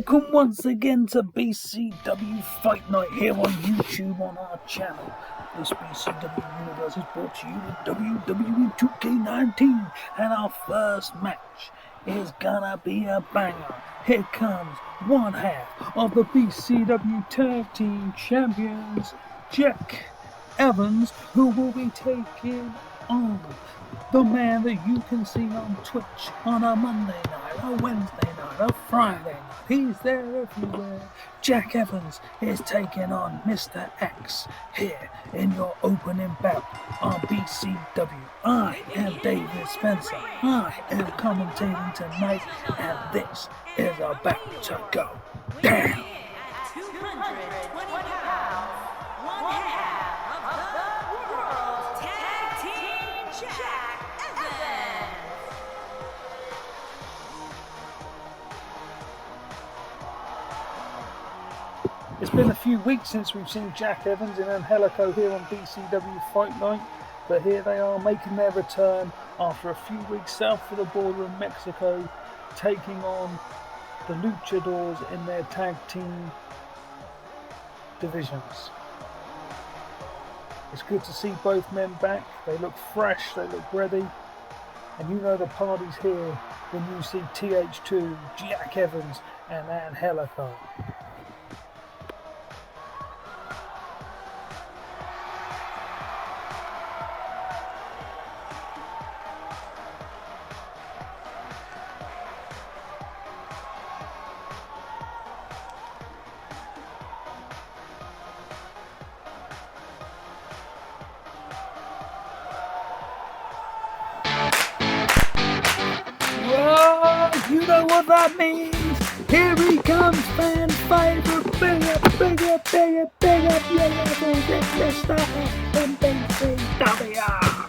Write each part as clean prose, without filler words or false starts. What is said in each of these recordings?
Welcome once again to BCW Fight Night here on YouTube on our channel. This BCW universe is brought to you with WWE 2K19, and our first match is gonna be a banger. Here comes one half of the BCW Tag Team Champions, Jack Evans, who will be taking on the man that you can see on Twitch on a Monday night, a Wednesday night, a Friday night. He's there everywhere. Jack Evans is taking on Mr. X here in your opening bout on BCW. I am David Spencer. I am commentating tonight, and this is about to go down. It's been a few weeks since we've seen Jack Evans and Angelico here on BCW Fight Night, but here they are making their return after a few weeks south of the border in Mexico, taking on the Luchadors in their tag team divisions. It's good to see both men back. They look fresh, they look ready, and you know the party's here when you see TH2, Jack Evans and Angelico. You know what that means. Here he comes, fan favorite, big up your levels, it's Mr. X from BCW.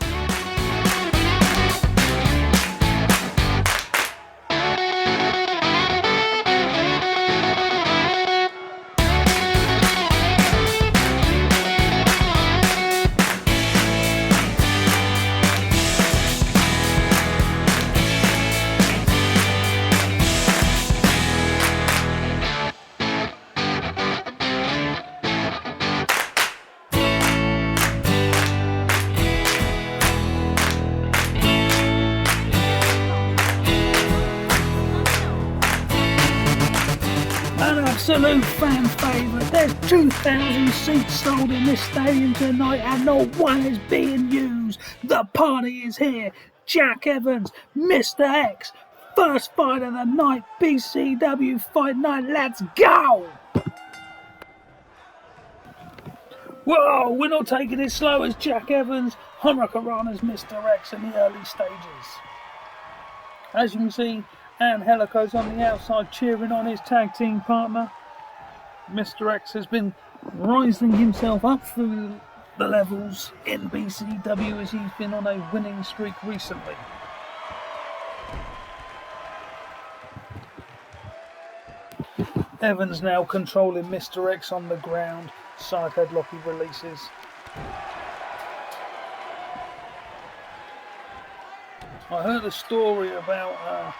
Absolute fan favourite. There's 2,000 seats sold in this stadium tonight and not one is being used. The party is here. Jack Evans, Mr. X, first fight of the night, BCW Fight Night. Let's go! Whoa, we're not taking it slow as Jack Evans hurricanrana's Mr. X in the early stages. As you can see, Angelico's on the outside cheering on his tag team partner. Mr. X has been rising himself up through the levels in BCW as he's been on a winning streak recently. Evans now controlling Mr. X on the ground. Side headlock he releases. I heard a story about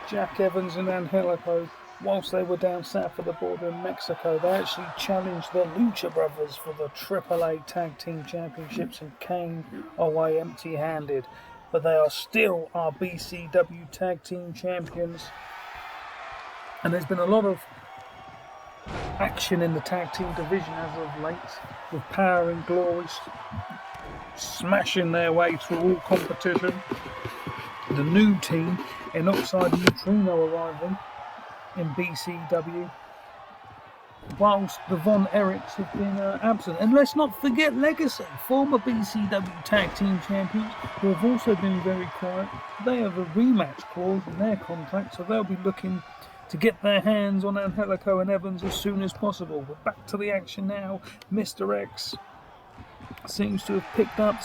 Jack Evans and Angelico whilst they were down south of the border in Mexico. They actually challenged the Lucha Brothers for the AAA Tag Team Championships and came away empty-handed. But they are still our BCW Tag Team Champions. And there's been a lot of action in the Tag Team division as of late, with Power and Glory smashing their way through all competition. The new team in Oxide Neutrino arriving in BCW, whilst the Von Erichs have been absent. And let's not forget Legacy, former BCW Tag Team Champions, who have also been very quiet. They have a rematch clause in their contract, so they'll be looking to get their hands on Angelico and Evans as soon as possible. But back to the action now. Mr. X seems to have picked up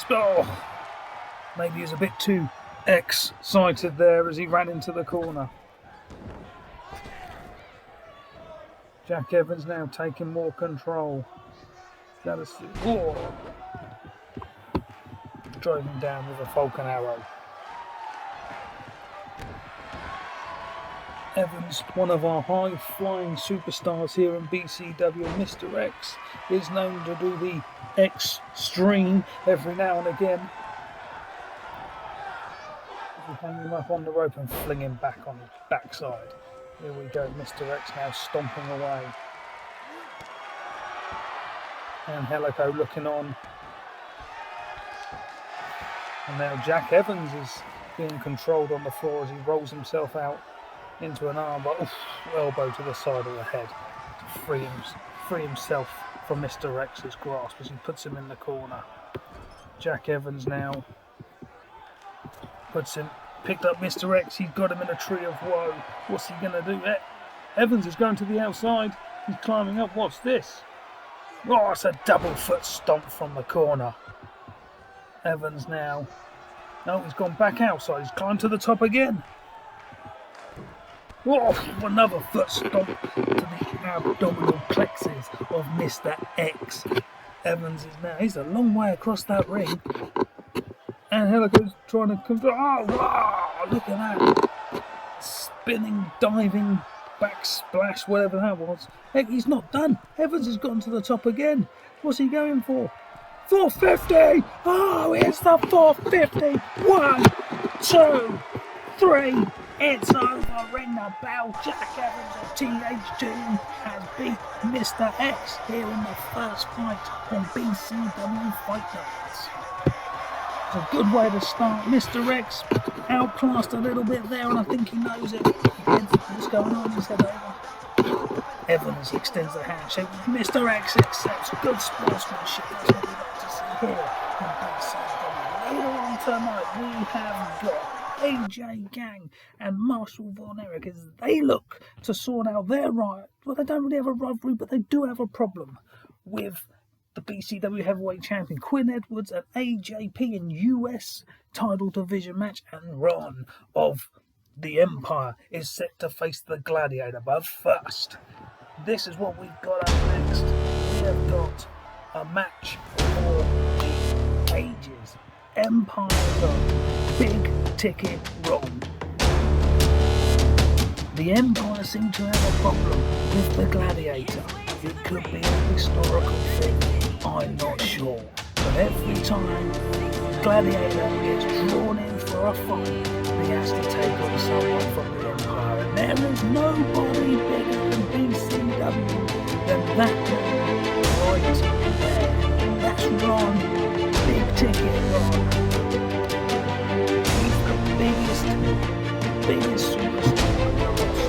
maybe he's a bit too excited there as he ran into the corner. Jack Evans now taking more control. Drove him down with a Falcon Arrow. Evans, one of our high-flying superstars here in BCW, Mr. X, is known to do the X-Stream every now and again. We hang him up on the rope and fling him back on his backside. Here we go, Mr. X now stomping away. And Helico looking on. And now Jack Evans is being controlled on the floor as he rolls himself out into an armbar, elbow to the side of the head to free himself from Mr. X's grasp as he puts him in the corner. Jack Evans now picked up Mr. X, he's got him in a tree of woe. What's he going to do? Evans is going to the outside, he's climbing up, what's this? Oh, it's a double foot stomp from the corner. Evans now, no, he's gone back outside, he's climbed to the top again. Oh, another foot stomp to the abdominal plexus of Mr. X. Evans is now, he's a long way across that ring. And Helico's trying to control. Oh, wow, look at that. Spinning, diving, back splash, whatever that was. Heck, he's not done. Evans has gotten to the top again. What's he going for? 450! Oh, it's the 450! 1, 2, 3. It's over. Ring the bell. Jack Evans of TH2 has beat Mr. X here in the first fight on BCW Fight Nights. It's a good way to start. Mr. X outclassed a little bit there, and I think he knows it. What's going on? He's head over. Evans extends the handshake. Mr. X accepts good sportsmanship. That's what we like to see here in BCW. Later on tonight, we have got AJ Gang and Marshall Von Erich as they look to sort out their rivalry. Well, they don't really have a rivalry, but they do have a problem with the BCW Heavyweight Champion Quinn Edwards and AJP in US title division match, and Ron of the Empire is set to face the Gladiator. But first, this is what we've got up next. We have got a match for the ages. Empire got big ticket Ron. The Empire seem to have a problem with the Gladiator. It could be a historical thing, I'm not sure. But every time Gladiator gets drawn in for a fight, he has to take on someone from the Empire. And there is nobody bigger than BCW than that one right there. That's Ron, big ticket Ron. He's the biggest superstar on the roster.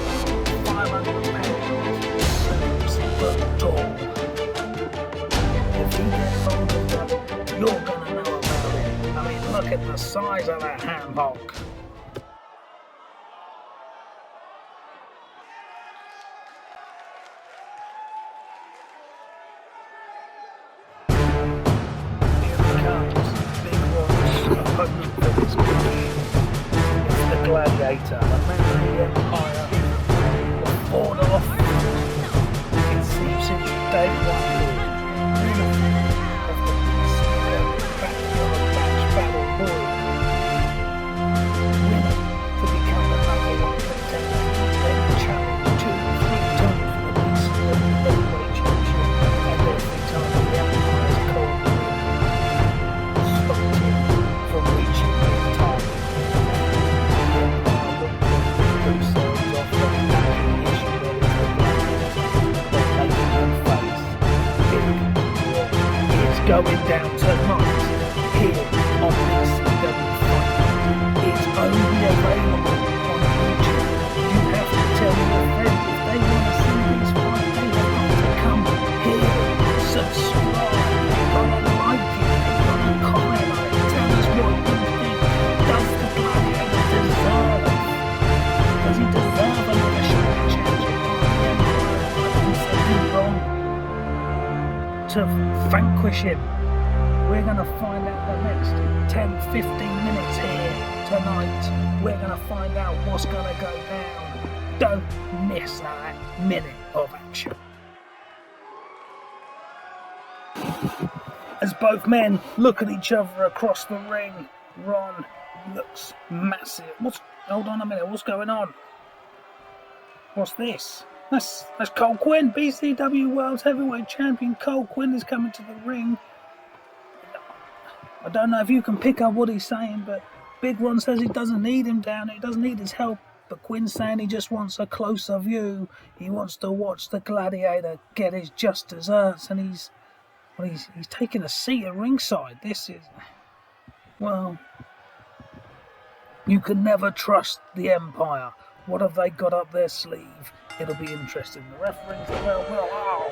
500 pounds, 7 foot tall. If you get hold of that, you're gonna know about it. I mean, look at the size of that ham hock. Gladiator, the man of the Empire, was fought off. It seems since day one of the BCW match battle boy. Winner to become the #1 contender, then challenge 2 or 3 times for the BCW Heavyweight Championship, and every time the Empire's cold stopped him from reaching his target. Going down tonight here on BCW Fight Night. It's only available on YouTube. You have to tell your friends if they want to see these fights, they have to come here, subscribe, they've got to like it, they've got to comment on it, tell us what you think. Does the Gladiator deserve? Does he deserve another shot at challenge? To vanquish him. We're going to find out the next 10-15 minutes here tonight. We're going to find out what's going to go down. Don't miss that minute of action. As both men look at each other across the ring, Ron looks massive. Hold on a minute, what's going on? What's this? That's Cole Quinn, BCW World Heavyweight Champion. Cole Quinn is coming to the ring. I don't know if you can pick up what he's saying, but Big Ron says he doesn't need him down, he doesn't need his help. But Quinn's saying he just wants a closer view. He wants to watch the Gladiator get his just desserts, and he's taking a seat at ringside. This is, well, you can never trust the Empire. What have they got up their sleeve? It'll be interesting. The referee's the well,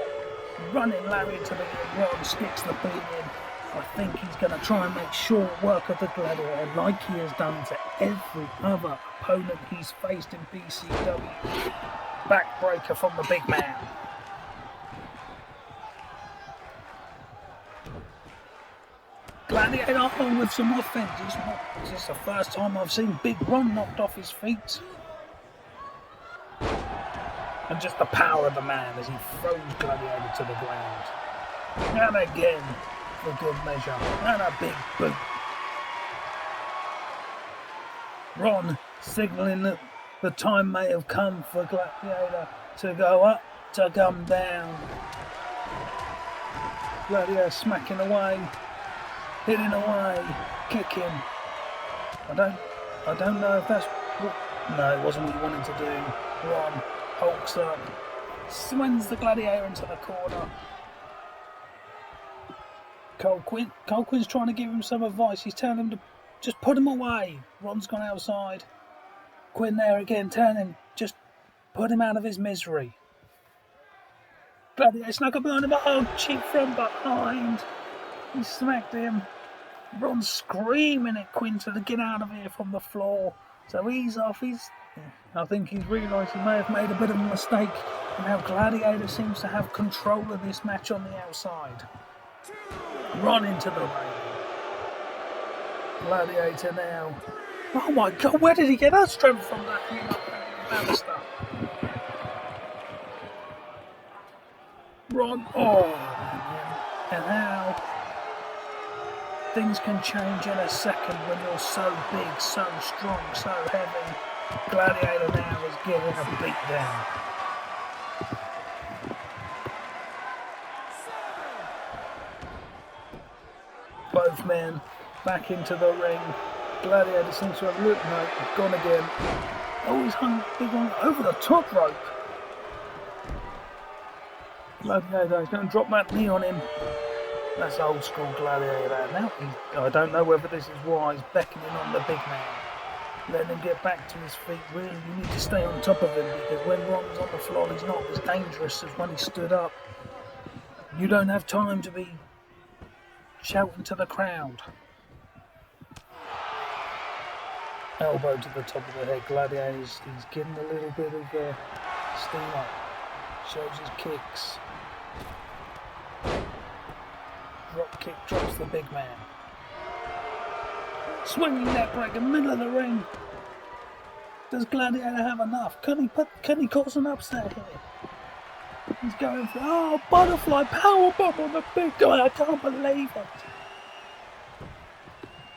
running Larry to the ring. Sticks the beat in. I think he's going to try and make short work of the Gladiator like he has done to every other opponent he's faced in BCW. Backbreaker from the big man. Gladiator on with some offense. This is the first time I've seen Big Ron knocked off his feet. And just the power of the man as he throws Gladiator to the ground. And again, for good measure, and a big boot. Ron signalling that the time may have come for Gladiator to go up, to come down. Gladiator smacking away, hitting away, kicking. I don't know if that's what... No, it wasn't what he wanted to do. Ron hulks up, swings the Gladiator into the corner. Cole Quinn's trying to give him some advice. He's telling him to just put him away. Ron's gone outside. Quinn there again, telling him just put him out of his misery. Gladiator snuck up behind him. Oh, cheek from behind. He smacked him. Ron's screaming at Quinn to get out of here from the floor. So he's off. I think he's realised he may have made a bit of a mistake. And now Gladiator seems to have control of this match on the outside. Run into the ring. Gladiator now. Oh my God, where did he get that strength from? That stuff. Ron. Oh, and now things can change in a second when you're so big, so strong, so heavy. Gladiator now is getting a beat down. Both men back into the ring. Gladiator seems to have looked, no, gone again. Oh, he's hung Big One over the top rope. Gladiator is going to drop that knee on him. That's old school Gladiator. Now, I don't know whether this is why he's beckoning on the big man. Letting him get back to his feet. Really, you need to stay on top of him, because when Ron's on the floor, he's not as dangerous as when he stood up. You don't have time to be shouting to the crowd. Elbow to the top of the head. Gladiator, he's getting a little bit of steam up. Shows his kicks. Drop kick, drops the big man. Swinging neck breaker, middle of the ring. Does Gladiator have enough? Can he cause an upset here? He's going for butterfly powerbomb on the big guy. I can't believe it.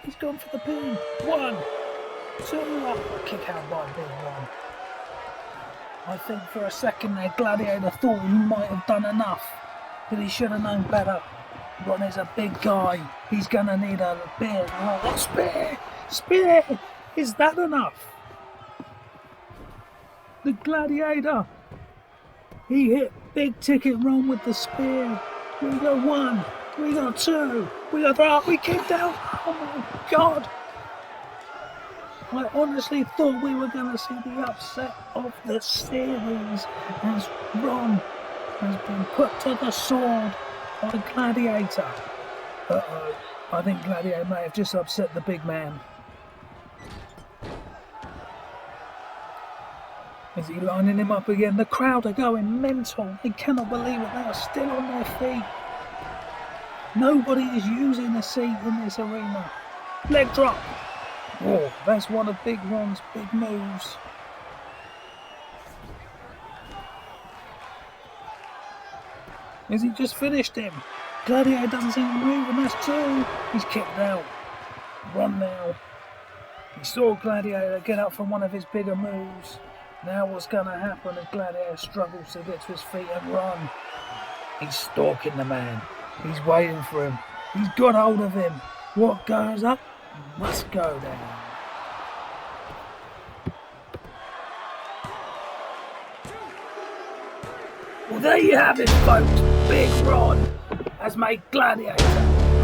He's gone for the pin. 1, 2, kick out by Big One. I think for a second there, Gladiator thought he might have done enough, but he should have known better. Ron is a big guy. He's gonna need a spear. Oh, spear! Is that enough? The Gladiator. He hit Big Ticket Ron with the spear. We got 1. We got 2. We got 3. We kicked out. Oh my God! I honestly thought we were gonna see the upset of the series as Ron has been put to the sword by Gladiator. Uh-oh. I think Gladiator may have just upset the big man. Is he lining him up again? The crowd are going mental. They cannot believe it. They are still on their feet. Nobody is using a seat in this arena. Leg drop. Whoa, that's one of Big Ron's big moves. Has he just finished him? Gladiator doesn't seem to move, and that's 2. He's kicked out. Ron now. He saw Gladiator get up from one of his bigger moves. Now what's going to happen as Gladiator struggles to get to his feet and run? He's stalking the man. He's waiting for him. He's got hold of him. What goes up must go down. Well, there you have it, folks. Big Ron has made Gladiator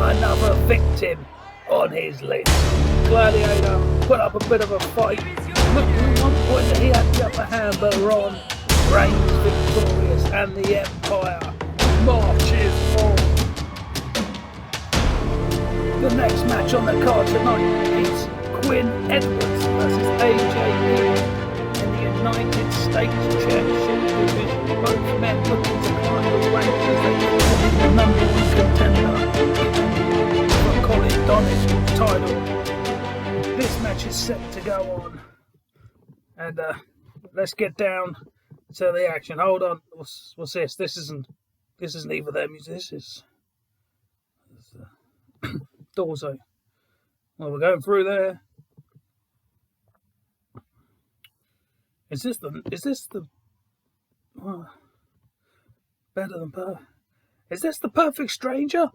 another victim on his list. Gladiator put up a bit of a fight. Looked at one point that he had the upper hand, but Ron reigns victorious and the Empire marches on. The next match on the card tonight is Quinn Edwards versus AJ in the United States Championship division. Both men looking to climb the ranks as they fall in the #1 contender for Colin Donnett's title. This match is set to go on, and let's get down to the action. Hold on, what's this? This isn't either their music. This is Dorso. Well, we're going through there. Is this the better than perfect? Is this the perfect stranger?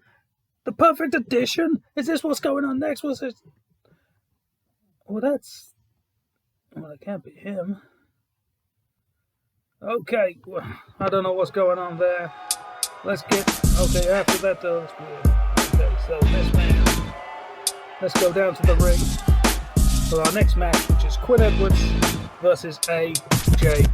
The perfect addition? Is this what's going on next? What's this? Well, it can't be him. Okay, well, I don't know what's going on there. Okay, after that though, that's weird. Okay, so this man, let's go down to the ring for our next match, which is Quinn Edwards versus AJP.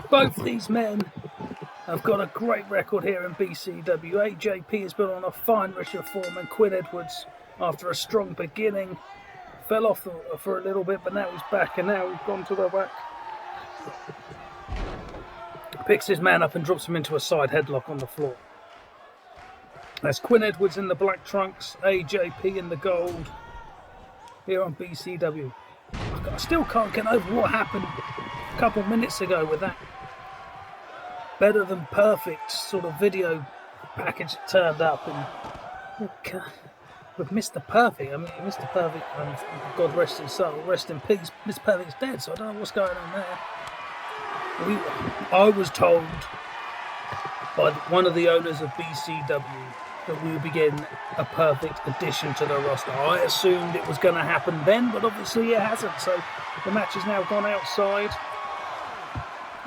Both these men have got a great record here in BCW. AJP has been on a fine rush of form, and Quinn Edwards, after a strong beginning, fell off for a little bit, but now he's back, and now he's gone to the back. Picks his man up and drops him into a side headlock on the floor. That's Quinn Edwards in the black trunks, AJP in the gold, here on BCW. I still can't get over what happened a couple minutes ago with that better than perfect sort of video package that turned up, and with Mr. Perfect. I mean, Mr. Perfect, God rest his soul, rest in peace. Mr. Perfect's dead, so I don't know what's going on there. I was told by one of the owners of BCW that we would be getting a perfect addition to the roster. I assumed it was going to happen then, but obviously it hasn't. So the match has now gone outside.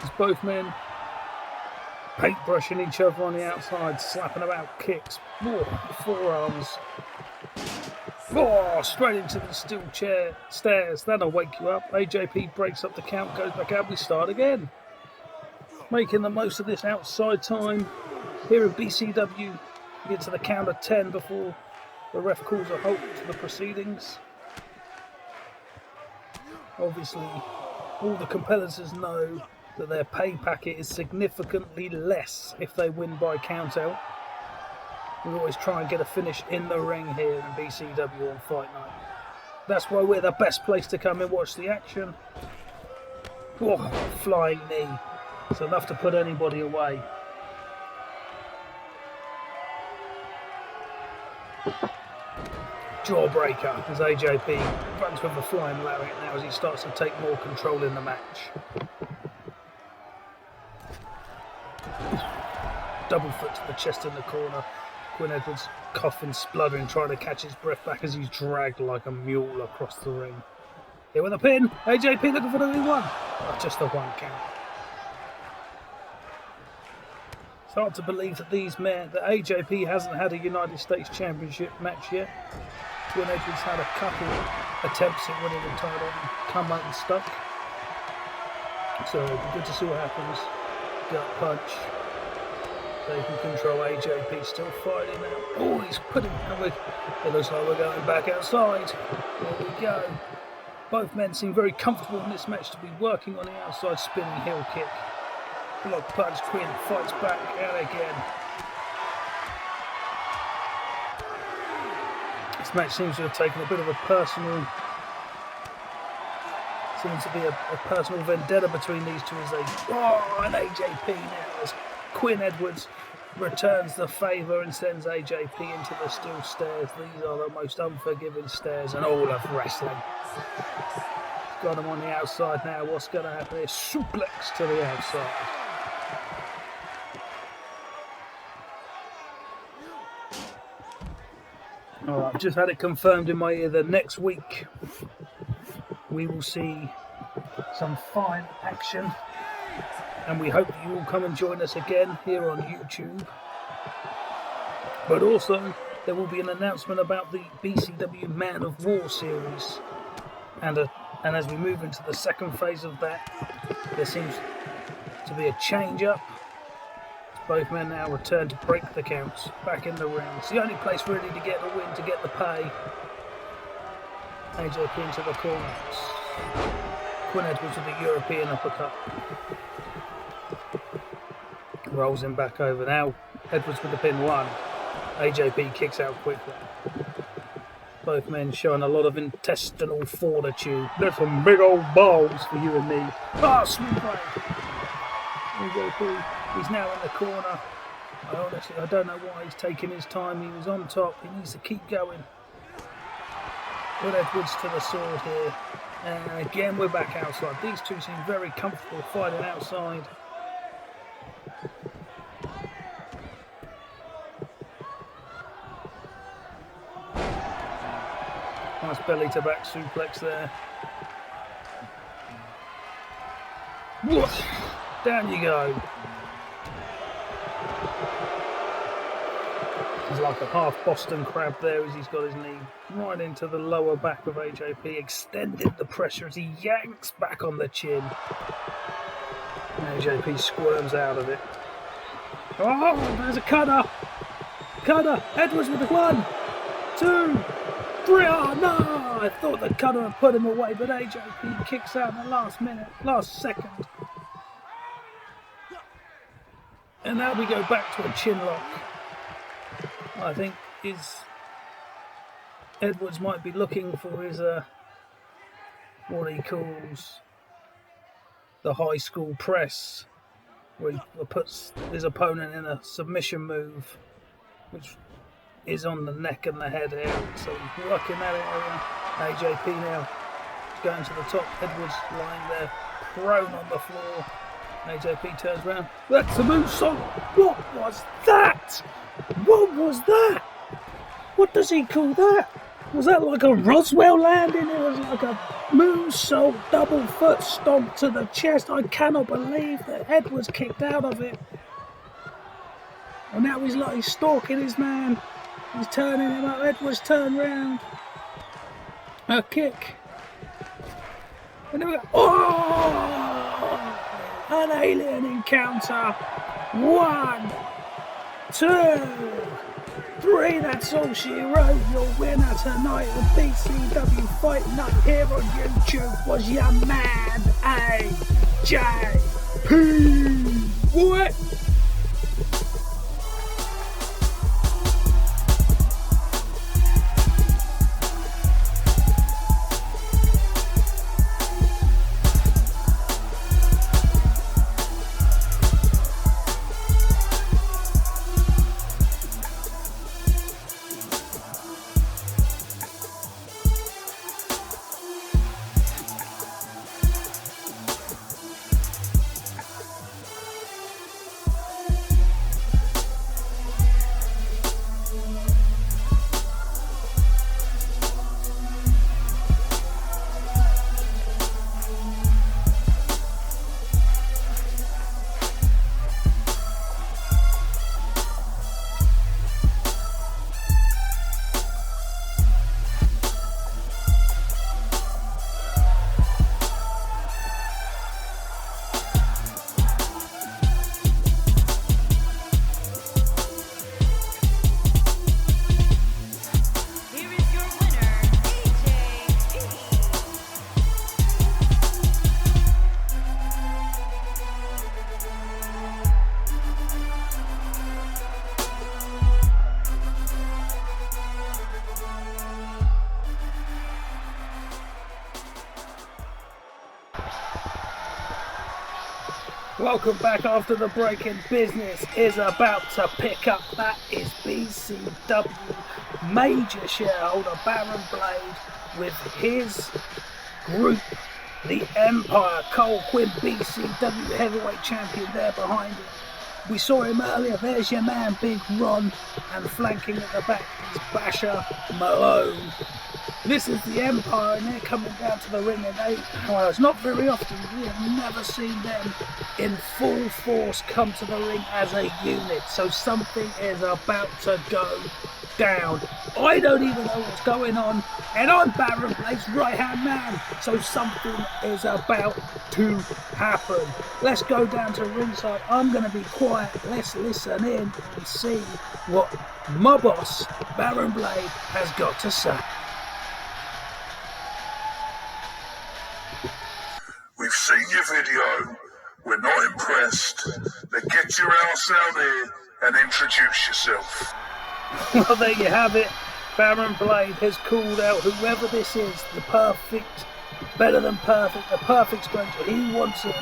As both men paintbrushing each other on the outside, slapping about kicks, forearms. Straight into the steel chair stairs. That'll wake you up. AJP breaks up the count, goes back out. We start again. Making the most of this outside time here in BCW. We get to the count of 10 before the ref calls a halt to the proceedings. Obviously, all the competitors know that their pay packet is significantly less if they win by count out. We always try and get a finish in the ring here in BCW on Fight Night. That's why we're the best place to come and watch the action. Flying knee. It's enough to put anybody away. Jawbreaker as AJP runs with a flying lariat now as he starts to take more control in the match. Double foot to the chest in the corner. Quinn Edwards coughing, spluttering, trying to catch his breath back as he's dragged like a mule across the ring. Here with a pin. AJP looking for the one. Just the one count. It's hard to believe that that AJP hasn't had a United States Championship match yet. Quinn Edwards had a couple attempts at winning the title and come out and stuck. So it'll be good to see what happens. Gut punch. They can control AJP, still fighting now. He's putting it. It looks like we're going back outside. There we go. Both men seem very comfortable in this match to be working on the outside spinning heel kick. Block punch, Quinn fights back out again. This match seems to have taken a bit of a personal vendetta between these two as they and AJP now as Quinn Edwards returns the favour and sends AJP into the steel stairs. These are the most unforgiving stairs in all of wrestling. Got him on the outside now. What's going to happen here? Suplex to the outside. Alright, I've just had it confirmed in my ear that next week we will see some fine action. And we hope you will come and join us again here on YouTube. But also, there will be an announcement about the BCW Man of War series. And as we move into the second phase of that, there seems to be a change up. Both men now return to break the counts, back in the ring. It's the only place really to get the win, to get the pay. AJP into the corner. Quinn Edwards with the European uppercut. Rolls him back over. Now Edwards with the pin one. AJP kicks out quickly. Both men showing a lot of intestinal fortitude. There's some big old balls for you and me. Sweet play. AJP, he's now in the corner. I don't know why he's taking his time. He was on top. He needs to keep going. Put Edwards to the sword here. And again, we're back outside. These two seem very comfortable fighting outside. Nice belly to back suplex there. Whoosh! Down you go. He's like a half Boston crab there as he's got his knee right into the lower back of AJP, extended the pressure as he yanks back on the chin. AJP squirms out of it. There's a cutter! Cutter! Edwards with the 1, 2, 3. No! I thought the cutter had put him away, but AJP kicks out in the last second. And now we go back to a chin lock. I think Edwards might be looking for his what he calls the high school press, where he puts his opponent in a submission move, which is on the neck and the head area. So he's working that area. AJP now going to the top. Edwards lying there prone on the floor. AJP turns around. That's the moonsault. What? was that? What was that? What does he call that? Was that like a Roswell landing? It was like a moonsault, double foot stomp to the chest. I cannot believe that Edwards kicked out of it. And now he's stalking his man. He's turning him up. Edwards turned round. A kick. And then we go, oh! An alien encounter. 1, 2, 3. That's all she wrote. Your winner tonight with BCW Fight Night here on YouTube was your man AJP. What? Welcome back after the break in business is about to pick up. That is BCW major shareholder Barron Blade with his group, the Empire. Cole Quinn, BCW heavyweight champion there behind him. We saw him earlier. There's your man, Big Ron, and flanking at the back is Basher Malone. This is the Empire, and they're coming down to the ring, and it's not very often. We have never seen them in full force come to the ring as a unit. So something is about to go down. I don't even know what's going on, and I'm Barron Blade's right-hand man. So something is about to happen. Let's go down to ringside. I'm going to be quiet. Let's listen in and see what my boss, Barron Blade, has got to say. We've seen your video. We're not impressed. Then get your ass out here and introduce yourself. Well, there you have it. Barron Blade has called out whoever this is, the perfect, better than perfect, the perfect stranger. He wants him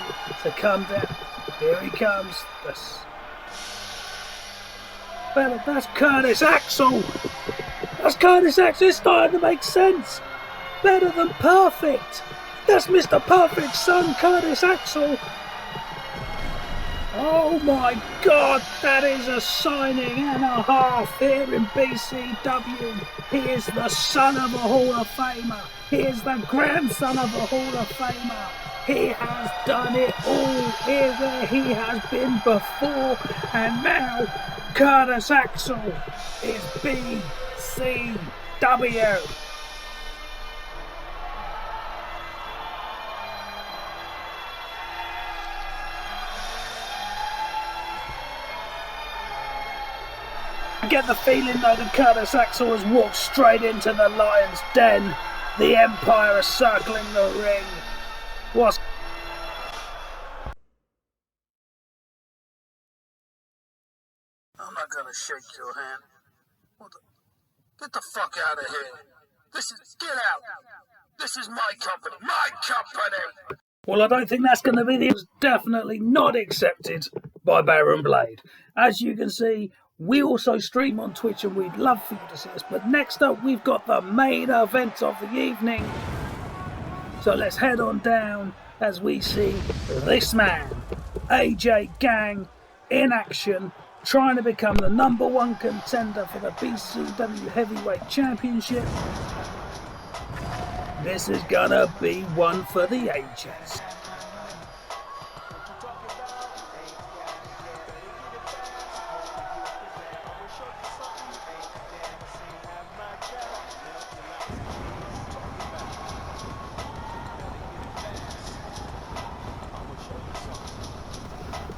to come down. Here he comes. That's Curtis Axel. That's Curtis Axel. It's starting to make sense. Better than perfect. That's Mr. Perfect's son, Curtis Axel. Oh my God, that is a signing and a half here in BCW. He is the son of a Hall of Famer. He is the grandson of a Hall of Famer. He has done it all here where he has been before. And now, Curtis Axel is BCW. I get the feeling though that Curtis Axel has walked straight into the lion's den. The Empire is circling the ring. What's... I'm not gonna shake your hand. Get the fuck out of here. Get out. This is my company. My company. Well, I don't think that's going to be the... It's definitely not accepted by Barron Blade. As you can see, we also stream on Twitch and we'd love for you to see us. But next up, we've got the main event of the evening. So let's head on down as we see this man, AJ Gang, in action, trying to become the #1 contender for the BCW Heavyweight Championship. This is gonna be one for the ages.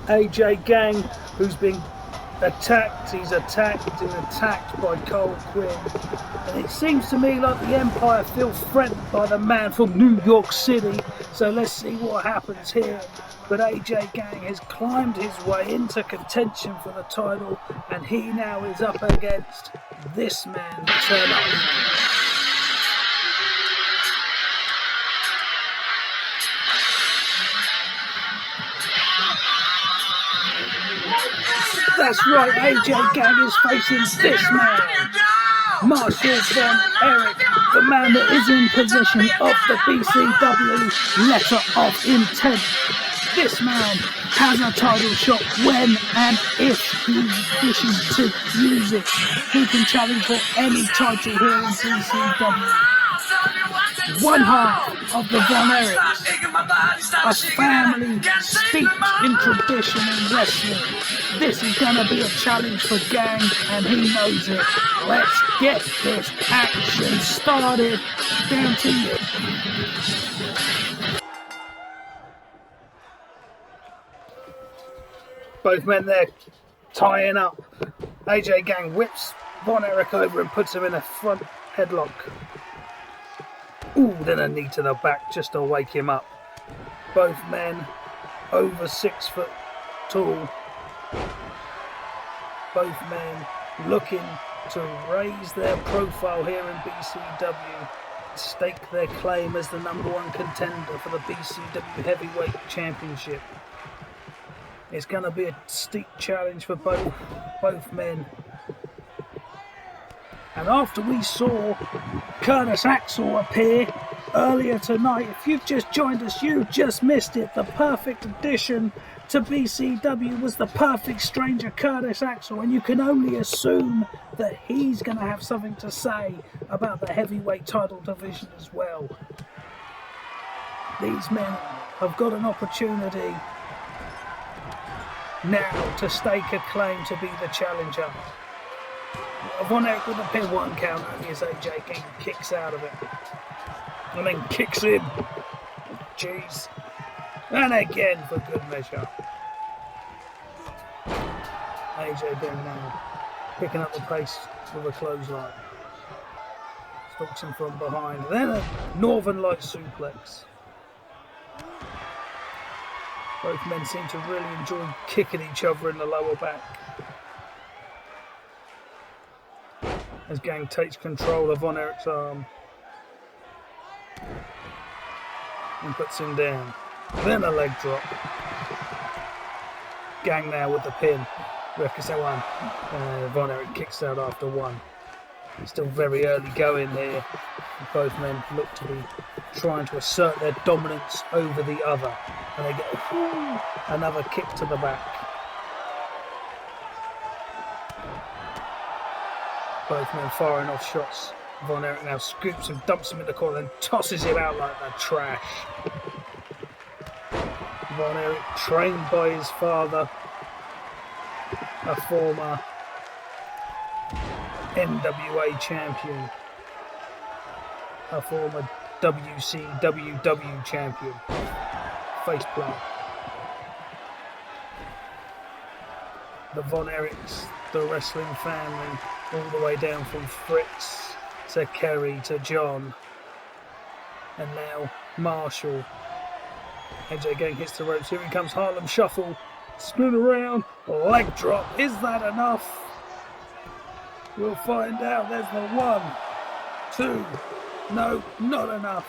AJ Gang, who's been attacked, he's attacked and attacked by Cole Quinn. And it seems to me like the Empire feel threatened by the man from New York City. So let's see what happens here. But AJ Gang has climbed his way into contention for the title, and he now is up against this man, Turn Up. That's right, AJ Gang is facing this man, Marshall Von Erich, the man that is in possession of the BCW letter of intent. This man has a title shot when and if he wishes to use it. He can challenge for any title here in BCW. One half of the Von Erichs, a family steeped in tradition and wrestling. This is going to be a challenge for Gang, and he knows it. Let's get this action started. Down to you. Both men there tying up. AJ Gang whips Von Erich over and puts him in a front headlock. Ooh, then a knee to the back just to wake him up. Both men over 6 foot tall. Both men looking to raise their profile here in BCW, stake their claim as the #1 contender for the BCW Heavyweight Championship. It's going to be a steep challenge for both men. And after we saw Curtis Axel appear earlier tonight, if you've just joined us, you just missed it. The perfect addition to BCW was the perfect stranger, Curtis Axel, and you can only assume that he's going to have something to say about the heavyweight title division as well. These men have got an opportunity now to stake a claim to be the challenger. Von Erich with a pin 1 count, and as AJ Gang kicks out of it. And then kicks in. Jeez. And again for good measure. AJ Gang now picking up the pace with a clothesline. Stalks him from behind. Then a Northern Light suplex. Both men seem to really enjoy kicking each other in the lower back. As Gang takes control of Von Erich's arm and puts him down. Then a leg drop. Gang now with the pin. Referee one. Von Erich kicks out after 1. It's still very early going here. Both men look to be trying to assert their dominance over the other. And they get another kick to the back. Both men firing off shots. Von Erich now scoops him, dumps him in the corner, and tosses him out like the trash. Von Erich, trained by his father, a former NWA champion, a former WCW champion. Faceplant. The Von Erichs, the wrestling family, all the way down from Fritz to Kerry to John, and now Marshall. AJ Gang hits the ropes. Here he comes, Harlem Shuffle. Spin around, leg drop. Is that enough? We'll find out. There's the 1, 2. No, not enough.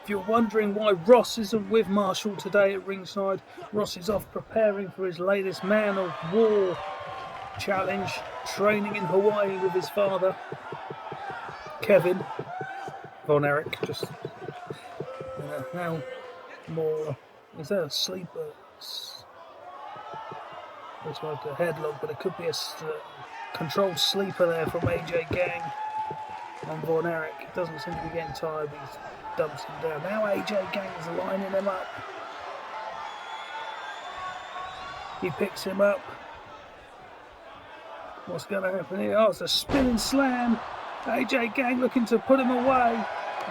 If you're wondering why Ross isn't with Marshall today at ringside, Ross is off preparing for his latest Man of War challenge, training in Hawaii with his father, Kevin Von Erich. Just now more. Is that a sleeper? Looks like a headlock, but it could be a controlled sleeper there from AJ Gang on Von Erich. Doesn't seem to be getting tired, but he dumps him down. Now AJ Gang is lining him up. He picks him up. What's going to happen here? Oh, it's a spinning slam. AJ Gang looking to put him away.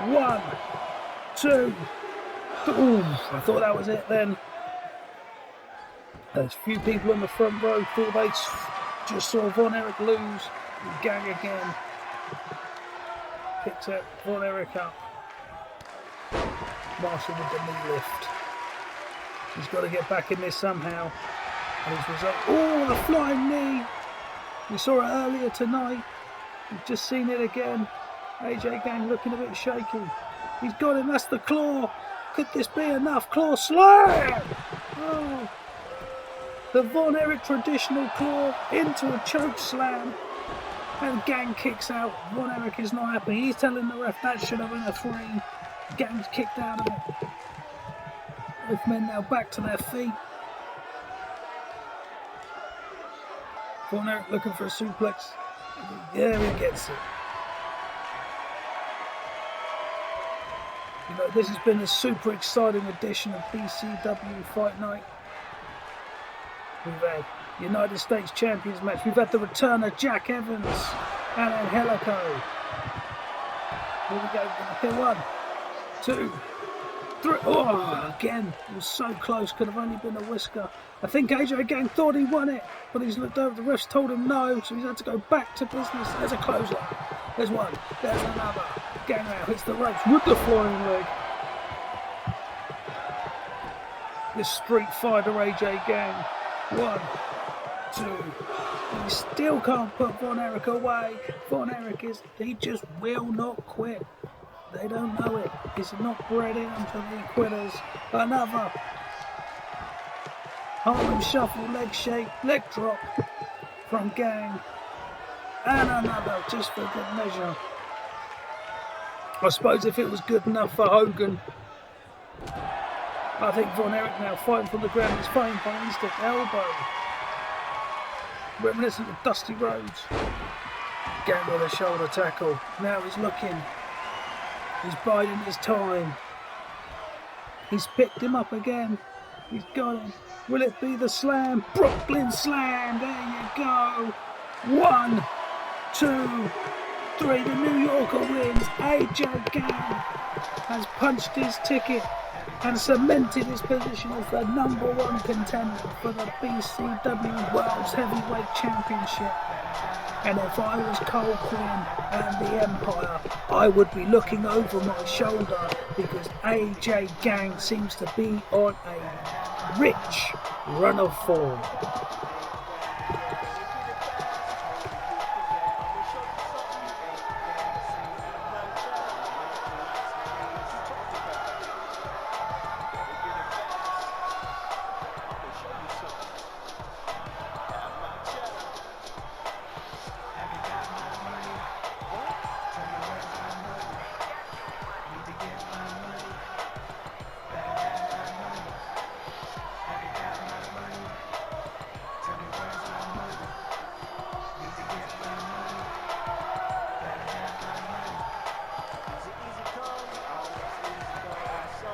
1, 2. Ooh, I thought that was it then. There's a few people in the front row thought they just saw Von Erich lose. Gang again. Picks up Von Erich up. Marshall with the knee lift. He's got to get back in this somehow. And his result. Oh, the flying knee. We saw it earlier tonight. We've just seen it again. AJ Gang looking a bit shaky. He's got him. That's the claw. Could this be enough? Claw slam. Oh. The Von Erich traditional claw into a choke slam. And Gang kicks out. Von Erich is not happy. He's telling the ref that should have been a 3. Gang's kicked out of it. Both men now back to their feet. Von Erich looking for a suplex. There he gets it. You know, this has been a super exciting edition of BCW Fight Night. We've had United States Champions match. We've had the return of Jack Evans and Angelico. Here we go. Here, 1, 2, 3. Oh, again. It was so close. Could have only been a whisker. I think AJ Gang thought he won it, but he's looked over. The refs told him no, so he's had to go back to business. There's a closer. There's one. There's another. Gang now hits the ropes with the flying leg. This Street Fighter AJ Gang. 1, 2. He still can't put Von Erich away. Von Erich he just will not quit. They don't know it. He's not bred into the quitters. Another. Harlem Shuffle, leg shake, leg drop from Gang. And another, just for good measure. I suppose if it was good enough for Hogan, I think Von Erich now fighting from the ground is fighting by instant elbow. Reminiscent of Dusty Rhodes. Gang with a shoulder tackle. Now he's looking. He's biding his time. He's picked him up again. He's got him. Will it be the slam? Brooklyn Slam. There you go. 1, 2, 3. The New Yorker wins. AJ Gang has punched his ticket and cemented his position as the #1 contender for the BCW World's Heavyweight Championship. And if I was Cole Quinn and the Empire, I would be looking over my shoulder because AJ Gang seems to be on a rich run of form.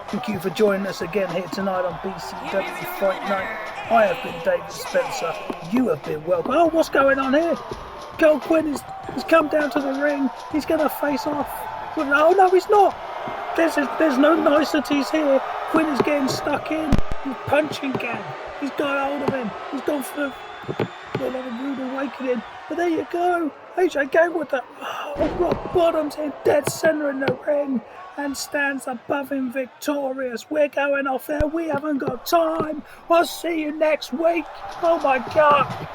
Thank you for joining us again here tonight on BCW Fight Night. I have been David Spencer. You have been welcome. Oh, what's going on here? Cole Quinn has come down to the ring. He's going to face off. Oh, no, he's not. There's no niceties here. Quinn is getting stuck in. He's punching Gang. He's got hold of him. He's gone for a rude awakening. But there you go. AJ Gang with the rock bottoms in dead center in the ring and stands above him victorious. We're going off there. We haven't got time. I'll see you next week. Oh my God.